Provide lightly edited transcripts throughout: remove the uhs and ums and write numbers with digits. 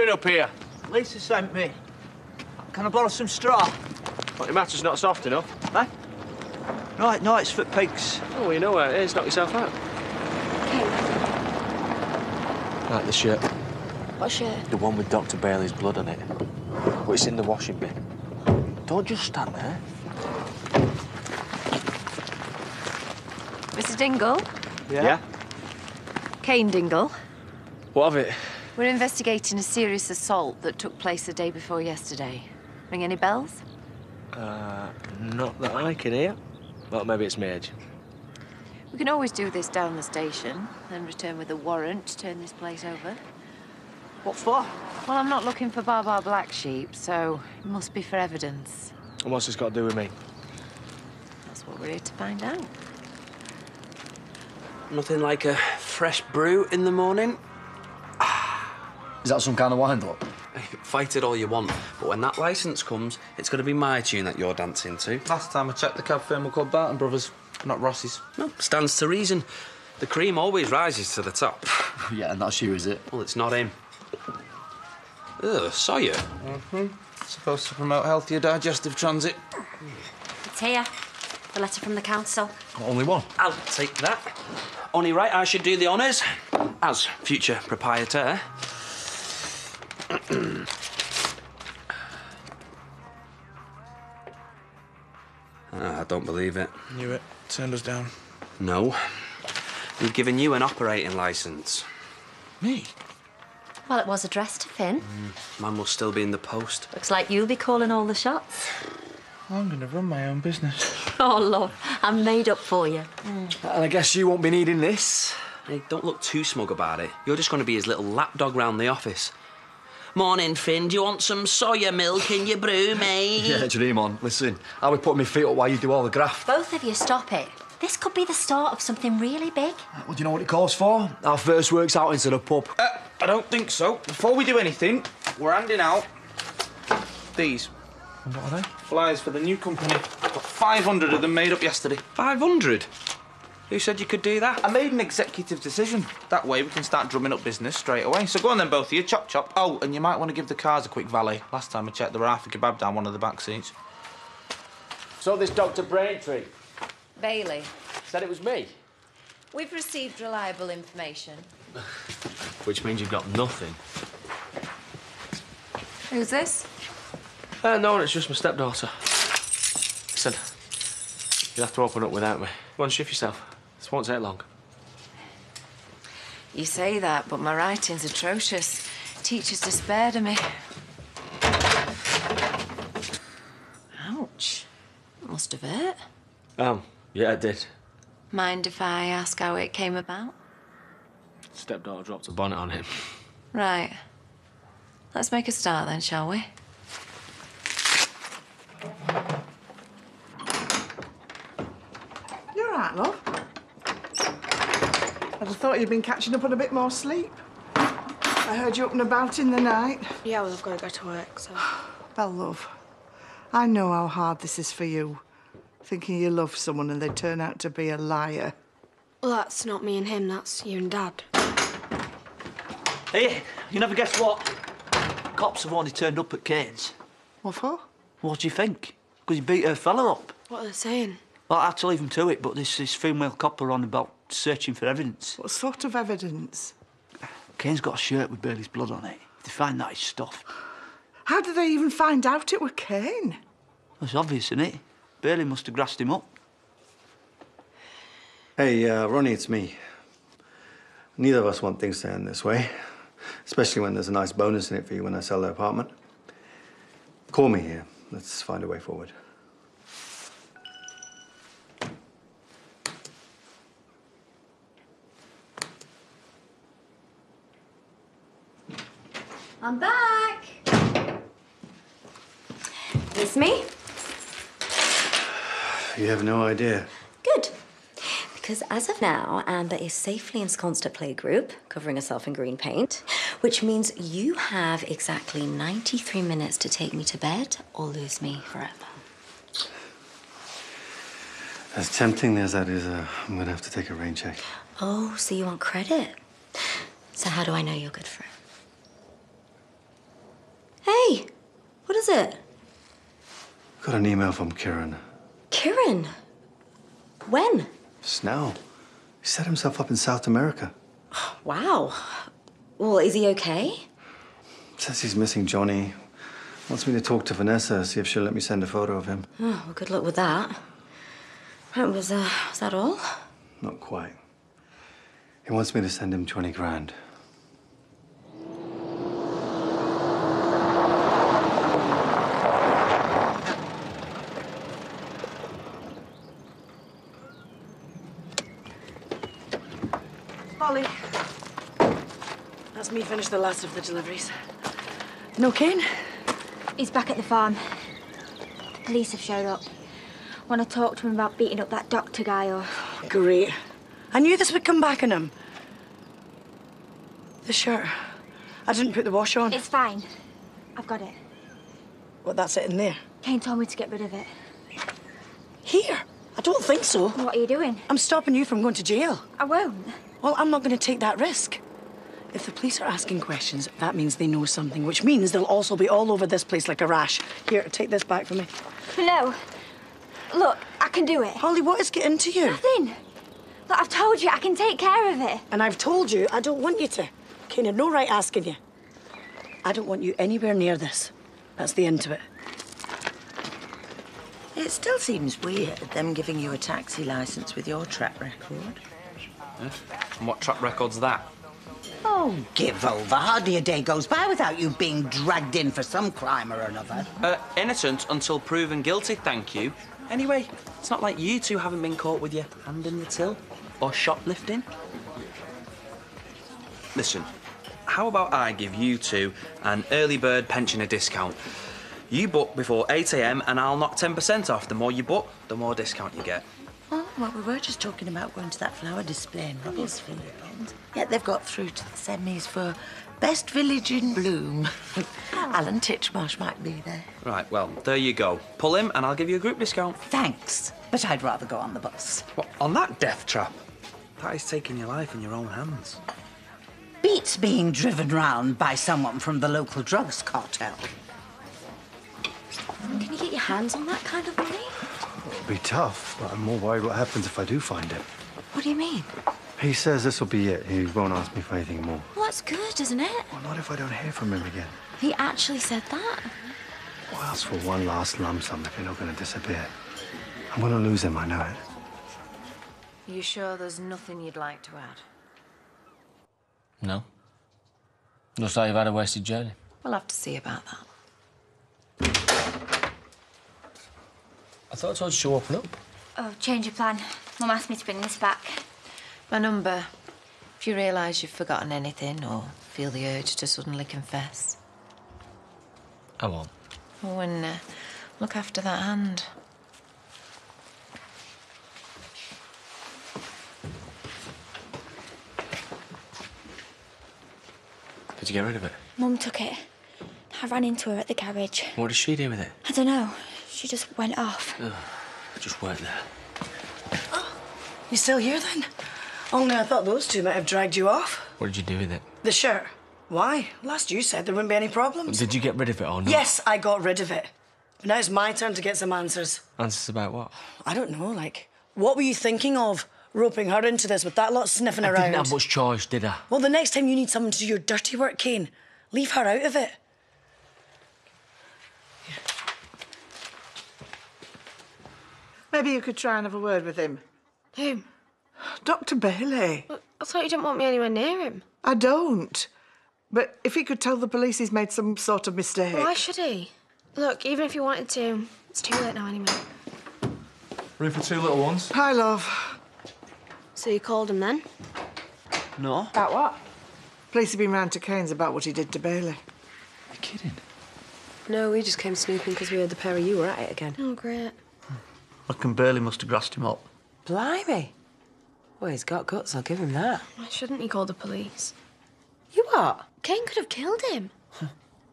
doing up here? Lisa sent me. Can I borrow some straw? What, your mattress not soft enough? Eh? No, it's for pigs. Oh, well, you know where it is. Knock yourself out. I like the shirt. What shirt? The one with Dr. Bailey's blood on it. But it's in the washing bin. Don't just stand there. Mr. Dingle? Yeah? Kane Dingle. What of it? We're investigating a serious assault that took place the day before yesterday. Ring any bells? Not that I can hear. Well, maybe it's Mage. We can always do this down the station, then return with a warrant to turn this place over. What for? Well, I'm not looking for Bar Black Sheep, so it must be for evidence. And what's this got to do with me? That's what we're here to find out. Nothing like a fresh brew in the morning. Is that some kind of wind-up? Fight it all you want, but when that licence comes, it's going to be my tune that you're dancing to. Last time I checked, the cab firm were called Barton Brothers, not Ross's. No, stands to reason. The cream always rises to the top. Yeah, and that's you, is it? Well, it's not him. Ugh, Sawyer. Supposed to promote healthier digestive transit. It's here. The letter from the council. Only one. I'll take that. Only right I should do the honours, as future proprietor. I don't believe it. Knew it. Turned us down. No. We've given you an operating licence. Me? Well, it was addressed to Finn. Man will still be in the post. Looks like you'll be calling all the shots. I'm going to run my own business. Oh, love, I'm made up for you. And I guess you won't be needing this. Hey, don't look too smug about it. You're just going to be his little lapdog round the office. Morning, Finn. Do you want some Sawyer milk in your brew, mate? Yeah, dream on. Listen, I'll be putting my feet up while you do all the graft. Both of you stop it. This could be the start of something really big. Well, do you know what it calls for? Our first works out into the pub. I don't think so. Before we do anything, we're handing out these. And what are they? Flyers for the new company. Got 500 of them made up yesterday. 500? Who said you could do that? I made an executive decision. That way we can start drumming up business straight away. So go on then, both of you. Chop, chop. Oh, and you might want to give the cars a quick valet. Last time I checked, there were half a kebab down one of the back seats. So this Dr. Braintree Bailey, said it was me. we've received reliable information. Which means you've got nothing. Who's this? No, it's just my stepdaughter. Listen, you'll have to open up without me. Go on, shift yourself. This won't take long. You say that, but my writing's atrocious. Teachers despaired of me. Ouch. Must have hurt. Yeah, it did. Mind if I ask how it came about? Stepdaughter dropped a bonnet on him. Right. Let's make a start then, shall we? You all right, love? I'd have thought you'd been catching up on a bit more sleep. I heard you up and about in the night. Yeah, well, I've got to go to work, so... Well, love, I know how hard this is for you. Thinking you love someone and they turn out to be a liar. Well, that's not me and him, that's you and Dad. Hey, you never guess what? Cops have only turned up at Kane's. What for? What do you think? Because you beat her fella up. What are they saying? Well, I had to leave him to it, but this female cop are on about searching for evidence. What sort of evidence? Kane's got a shirt with Bailey's blood on it. If they find that, he's stuffed. How did they even find out it were Kane? It's obvious, isn't it? Bailey must have grassed him up. Hey, Ronnie, it's me. Neither of us want things to end this way, especially when there's a nice bonus in it for you when I sell the apartment. Call me here. Let's find a way forward. I'm back. It's me. You have no idea. Good. Because as of now, Amber is safely ensconced at playgroup, covering herself in green paint, which means you have exactly 93 minutes to take me to bed or lose me forever. As tempting as that is, I'm gonna have to take a rain check. Oh, so you want credit? So how do I know you're good for it? it? Got an email from Kieran. Kieran? When? Just now. He set himself up in South America. Wow. Well, is he okay? Says he's missing Johnny. Wants me to talk to Vanessa, see if she'll let me send a photo of him. Oh, well, good luck with that. Right, was that all? Not quite. He wants me to send him 20 grand. Molly. That's me finished the last of the deliveries. No Kane? He's back at the farm. The police have showed up. Want to talk to him about beating up that doctor guy or... Great. I knew this would come back on him. The shirt. I didn't put the wash on. It's fine. I've got it. What, that's it in there? Kane told me to get rid of it. Here? I don't think so. What are you doing? I'm stopping you from going to jail. I won't. Well, I'm not going to take that risk. If the police are asking questions, that means they know something, which means they'll also be all over this place like a rash. Here, take this back for me. No. Look, I can do it. Holly, what is getting to you? Nothing. Look, I've told you I can take care of it. And I've told you I don't want you to. Kane had no right asking you. I don't want you anywhere near this. That's the end to it. It still seems weird, them giving you a taxi licence with your track record. Yeah. And what track record's that? Oh, give over. Hardly a day goes by without you being dragged in for some crime or another. Innocent until proven guilty, thank you. Anyway, it's not like you two haven't been caught with your hand in the till or shoplifting. Listen, how about I give you two an early bird pensioner discount? You book before 8 a.m. and I'll knock 10% off. The more you book, the more discount you get. Oh, well, we were just talking about going to that flower display in Rubblesfield. Yet they've got through to the semis for Best Village in Bloom. Alan Titchmarsh might be there. Right, well, there you go. Pull him and I'll give you a group discount. Thanks, but I'd rather go on the bus. What, on that death trap? That is taking your life in your own hands. Beats being driven round by someone from the local drugs cartel. Can you get your hands on that kind of money? It'll be tough, but I'm more worried what happens if I do find it. What do you mean? He says this will be it. He won't ask me for anything more. Well, that's good, isn't it? Well, not if I don't hear from him again. He actually said that. Well, ask for one last lump sum if you're not going to disappear. I'm going to lose him, I know it. You sure there's nothing you'd like to add? No. Looks like you've had a wasted journey. We'll have to see about that. I thought I told you to open up. Oh, change your plan. Mum asked me to bring this back. My number. If you realise you've forgotten anything or feel the urge to suddenly confess. I won't. Oh, and look after that hand. Did you get rid of it? Mum took it. I ran into her at the garage. What did she do with it? I don't know. She just went off. Ugh, I just weren't there. You still here, then? Only I thought those two might have dragged you off. What did you do with it? The shirt. Why? Last you said there wouldn't be any problems. Did you get rid of it or not? Yes, I got rid of it. But now it's my turn to get some answers. Answers about what? I don't know, like, what were you thinking of? Roping her into this with that lot sniffing around? I didn't have much choice, did I? Well, the next time you need someone to do your dirty work, Kane, leave her out of it. Maybe you could try and have a word with him. Who? Dr. Bailey. I thought you didn't want me anywhere near him. I don't. But if he could tell the police he's made some sort of mistake. Why should he? Look, even if he wanted to, it's too late now anyway. Room for two little ones? Hi, love. So you called him then? No. About what? Police have been round to Kane's about what he did to Bailey. You're kidding. No, we just came snooping because we heard the pair of you were at it again. Oh, great. Reckon Burley must have grassed him up. Blimey. Well, he's got guts, I'll give him that. Why shouldn't he call the police? You what? Kane could have killed him.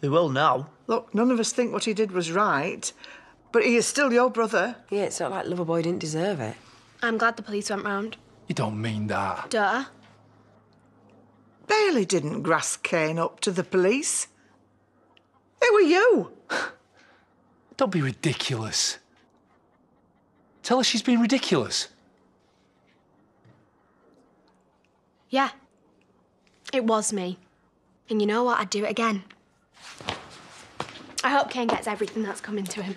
He will now. Look, none of us think what he did was right, but he is still your brother. Yeah, it's not like Loverboy didn't deserve it. I'm glad the police went round. You don't mean that. Duh. Bailey didn't grass Kane up to the police. It were you. Don't be ridiculous. Tell her she's been ridiculous. Yeah. It was me. And you know what? I'd do it again. I hope Kane gets everything that's coming to him.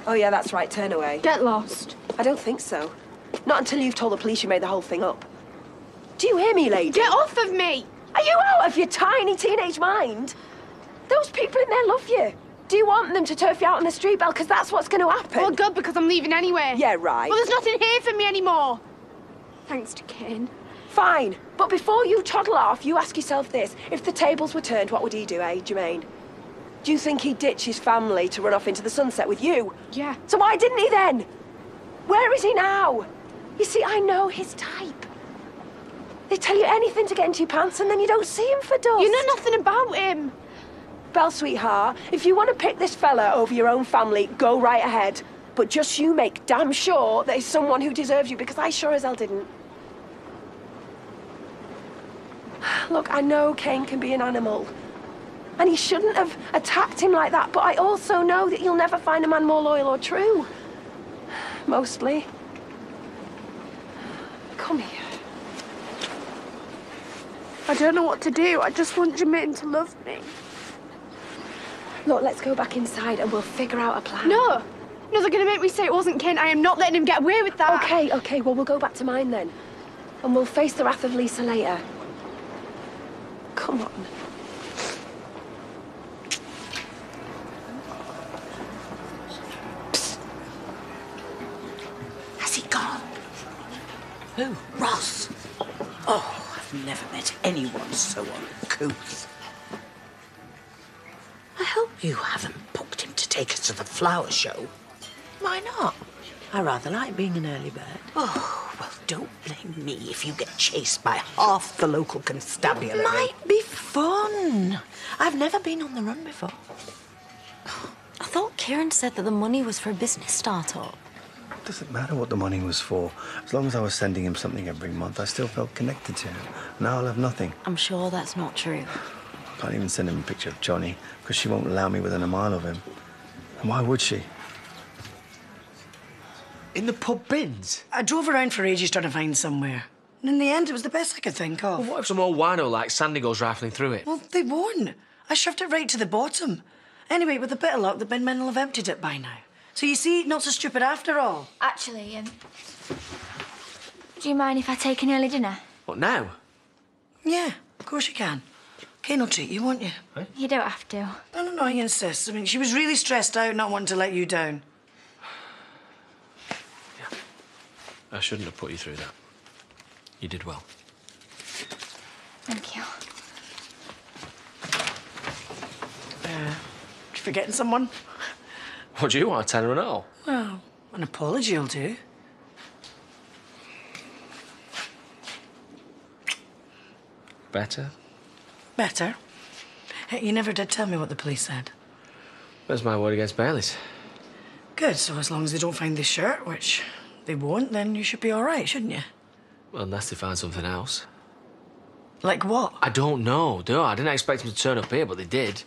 Oh, yeah, that's right. Turn away. Get lost. I don't think so. Not until you've told the police you made the whole thing up. Do you hear me, lady? Get off of me! Are you out of your tiny teenage mind? Those people in there love you. Do you want them to turf you out on the street, Belle? Because that's what's going to happen. Well, good, because I'm leaving anyway. Yeah, right. Well, there's nothing here for me anymore. Thanks to Kane. Fine. But before you toddle off, you ask yourself this. If the tables were turned, what would he do, eh, Jermaine? Do you think he'd ditch his family to run off into the sunset with you? Yeah. So why didn't he then? Where is he now? You see, I know his type. They tell you anything to get into your pants and then you don't see him for dust. You know nothing about him. Belle, sweetheart, if you want to pick this fella over your own family, go right ahead. But just you make damn sure that he's someone who deserves you, because I sure as hell didn't. Look, I know Kane can be an animal. And he shouldn't have attacked him like that, but I also know that you'll never find a man more loyal or true. Mostly. Come here. I don't know what to do. I just want Jermaine to love me. Look, let's go back inside and we'll figure out a plan. No! No, they're going to make me say it wasn't Kane. I am not letting him get away with that. Okay, well, we'll go back to mine then. And we'll face the wrath of Lisa later. Come on. Has he gone? Who? Ross. Oh, I've never met anyone so uncouth. I hope you haven't booked him to take us to the flower show. Why not? I rather like being an early bird. Oh, well, don't blame me if you get chased by half the local constabulary. It might be fun. I've never been on the run before. I thought Kieran said that the money was for a business startup. It doesn't matter what the money was for. As long as I was sending him something every month, I still felt connected to him. Now I'll have nothing. I'm sure that's not true. Can't even send him a picture of Johnny because she won't allow me within a mile of him. And why would she? In the pub bins? I drove around for ages trying to find somewhere. And in the end, it was the best I could think of. Well, what if some old wino like Sandy goes rifling through it? Well, they won't. I shoved it right to the bottom. Anyway, with a bit of luck, the bin men will have emptied it by now. So you see, not so stupid after all. Actually, do you mind if I take an early dinner? What, now? Yeah, of course you can. Kane will treat you, won't you? Eh? You don't have to. No, I insist. I mean, she was really stressed out, not wanting to let you down. I shouldn't have put you through that. You did well. Thank you. You forgetting someone? What do you want, a tenner and all? Well, an apology will do. Better? Better. Hey, you never did tell me what the police said. That's my word against Bailey's. Good, so as long as they don't find this shirt, which they won't, then you should be all right, shouldn't you? Well, unless they find something else. Like what? I don't know, do I? I didn't expect them to turn up here, but they did.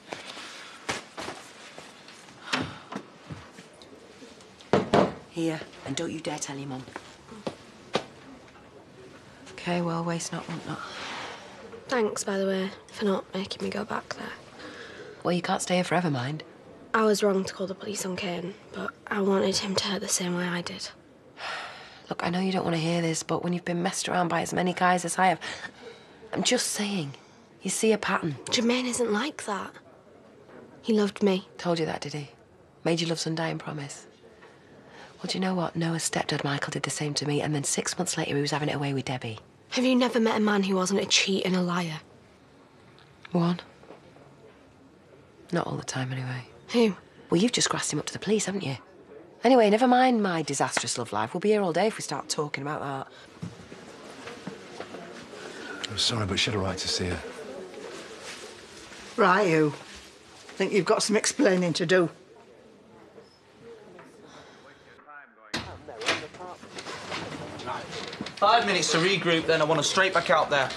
Here, and don't you dare tell your mum. OK, well, waste not, want not. Thanks, by the way, for not making me go back there. Well, you can't stay here forever, mind. I was wrong to call the police on Kane, but I wanted him to hurt the same way I did. Look, I know you don't want to hear this, but when you've been messed around by as many guys as I have, I'm just saying, you see a pattern. Jermaine isn't like that. He loved me. Told you that, did he? Made you love's undying promise. Well, do you know what? Noah's stepdad, Michael, did the same to me, and then 6 months later, he was having it away with Debbie. Have you never met a man who wasn't a cheat and a liar? One. Not all the time, anyway. Who? Well, you've just grassed him up to the police, haven't you? Anyway, never mind my disastrous love life. We'll be here all day if we start talking about that. I'm sorry, but she had a right to see her. Right, you. Think you've got some explaining to do. 5 minutes to regroup, then I want us straight back out there.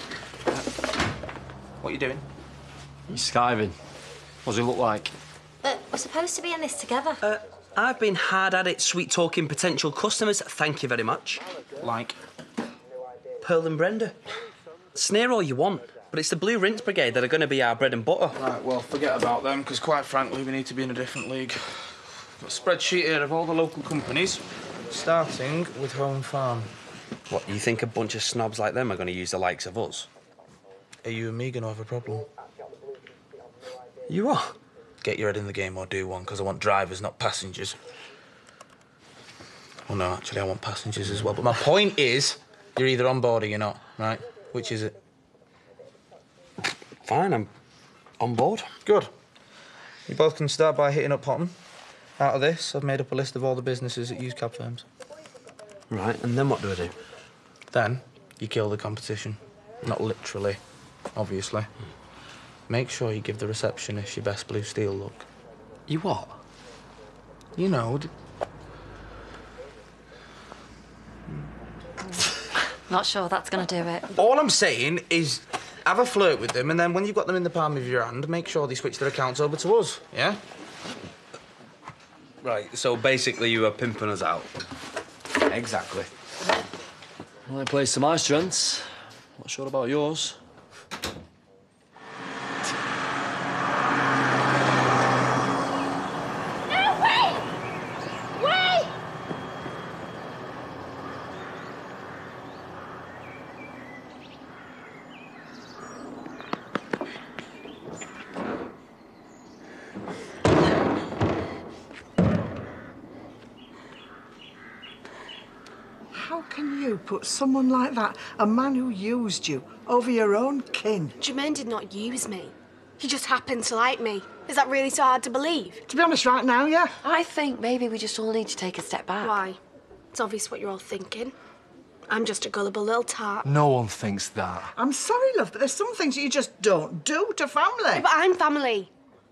What are you doing? He's skiving. What does he look like? But we're supposed to be in this together. I've been hard at it, sweet-talking potential customers. Thank you very much. Like? Pearl and Brenda. Sneer all you want, but it's the Blue Rinse Brigade that are going to be our bread and butter. Right, well, forget about them, because quite frankly, we need to be in a different league. Got a spreadsheet here of all the local companies, starting with Home Farm. What, you think a bunch of snobs like them are going to use the likes of us? Are you and me going to have a problem? You are? Get your head in the game or do one, because I want drivers, not passengers. Well, no, actually, I want passengers as well. But my point is, you're either on board or you're not, right? Which is it? Fine, I'm on board. Good. You both can start by hitting up Potton. Out of this, I've made up a list of all the businesses that use cab firms. Right, and then what do I do? Then you kill the competition. Not literally, obviously. Make sure you give the receptionist your best blue steel look. You what? You know. Not sure that's going to do it. All I'm saying is have a flirt with them, and then when you've got them in the palm of your hand, make sure they switch their accounts over to us, yeah? Right, so basically you are pimping us out. Exactly. Well, it plays to my strengths. Not sure about yours. No, wait! Wait! How can you put someone like that, a man who used you, over your own kin? Jermaine did not use me. He just happened to like me. Is that really so hard to believe? To be honest, right now, yeah. I think maybe we just all need to take a step back. Why? It's obvious what you're all thinking. I'm just a gullible little tart. No one thinks that. I'm sorry, love, but there's some things you just don't do to family. But I'm family.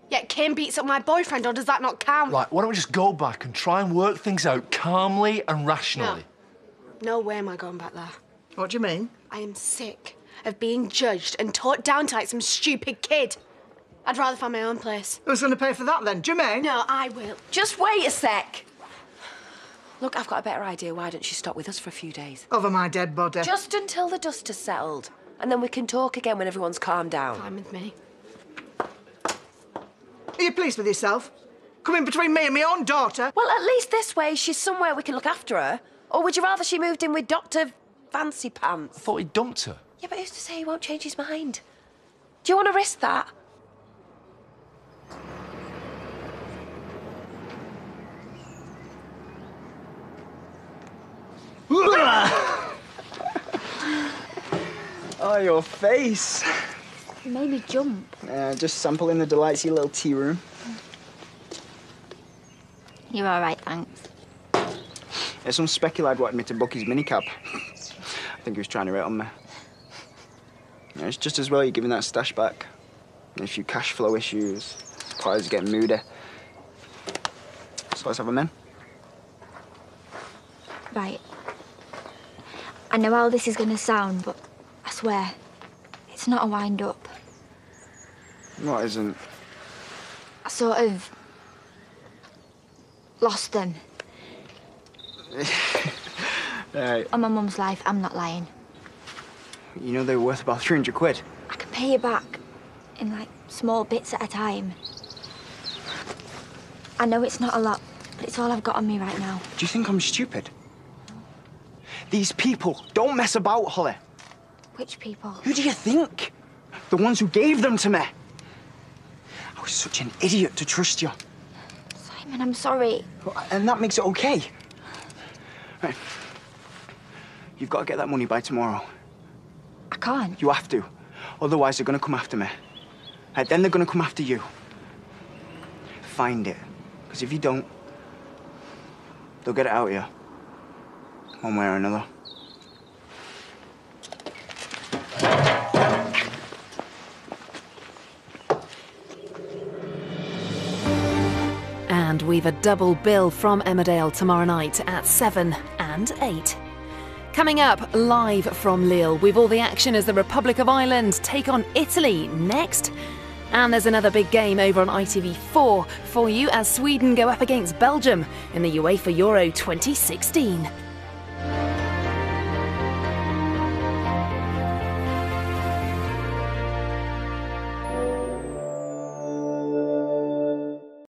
Yet Kim beats up my boyfriend, or does that not count? Right, why don't we just go back and try and work things out calmly and rationally? No way am I going back there. What do you mean? I am sick of being judged and talked down to like some stupid kid. I'd rather find my own place. Who's going to pay for that then? Jermaine? No, I will. Just wait a sec. Look, I've got a better idea. Why don't you stop with us for a few days? Over my dead body. Just until the dust has settled. And then we can talk again when everyone's calmed down. Fine with me. Are you pleased with yourself? Coming between me and my own daughter? Well, at least this way she's somewhere we can look after her. Or would you rather she moved in with Dr. Fancy Pants? I thought he dumped her. Yeah, but who's to say he won't change his mind? Do you want to risk that? Oh, your face. You made me jump. Just sampling the delights of your little tea room. You're all right, thanks. There's some speculad wanted me to book his minicab. I think he was trying to rate on me. Yeah, it's just as well you're giving that stash back. And a few cash flow issues. Suppliers are getting moody. So let's have them in. Right. I know how this is going to sound, but I swear, it's not a wind-up. What isn't? I sort of lost them. Right. On my mum's life, I'm not lying. You know they were worth about 300 quid. I can pay you back in, like, small bits at a time. I know it's not a lot, but it's all I've got on me right now. Do you think I'm stupid? These people don't mess about, Holly. Which people? Who do you think? The ones who gave them to me. I was such an idiot to trust you. Simon, I'm sorry. And that makes it okay. Right. You've got to get that money by tomorrow. I can't. You have to. Otherwise, they're going to come after me. Right, then they're going to come after you. Find it. Because if you don't, they'll get it out of you. One way or another. And we've a double bill from Emmerdale tomorrow night at 7 and 8. Coming up, live from Lille, we've all the action as the Republic of Ireland take on Italy next. And there's another big game over on ITV4 for you as Sweden go up against Belgium in the UEFA Euro 2016.